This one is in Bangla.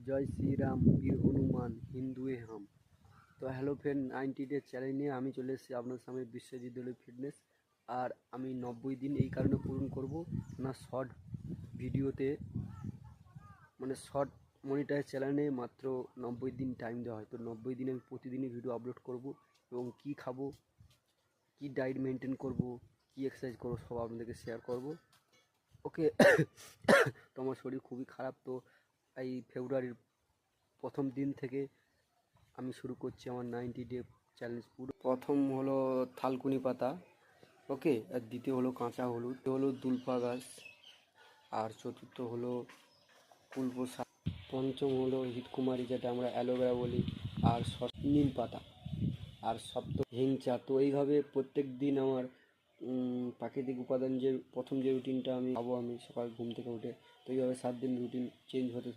জয় শ্রীরাম, বীর হনুমান, হিন্দুয়ে হাম। তো হ্যালো ফ্রেন্ড, 90 ডে চ্যালেঞ্জ নিয়ে আমি চলে এসেছি আপনার সামনে, বিশ্বজিৎ দলের ফিটনেস। আর আমি 90 দিন এই কারণে পূরণ করব না, শর্ট ভিডিওতে মানে শর্ট মনিটাইজ চ্যানেলে মাত্র 90 দিন টাইম দেওয়া হয়। তো 90 দিনে আমি প্রতিদিনই ভিডিও আপলোড করব এবং কী খাবো, কী ডায়েট মেনটেন করব, কী এক্সারসাইজ করবো সব আপনাদেরকে শেয়ার করব। ওকে। তো আমার শরীর খুবই খারাপ, তো এই ফেব্রুয়ারির প্রথম দিন থেকে আমি শুরু করছি আমার 90 ডে চ্যালেঞ্জ। পুরো প্রথম হলো থালকুনি পাতা, ওকে, আর দ্বিতীয় হলো কাঁচা হলুদ, হলো দুলপা গাছ, আর চতুর্থ হলো কুলপো শাক, পঞ্চম হলো হিতকুমারী যেটা আমরা অ্যালোভেরা বলি, আর নিম পাতা, আর সপ্তম হিংচা। তো এইভাবে প্রত্যেক দিন আমার প্রাকৃতিক উপাদান যে প্রথম যে রুটিনটা আমি খাবো, আমি সকাল ঘুম থেকে উঠে, তো এইভাবে 7 দিন রুটিন চেঞ্জ হতে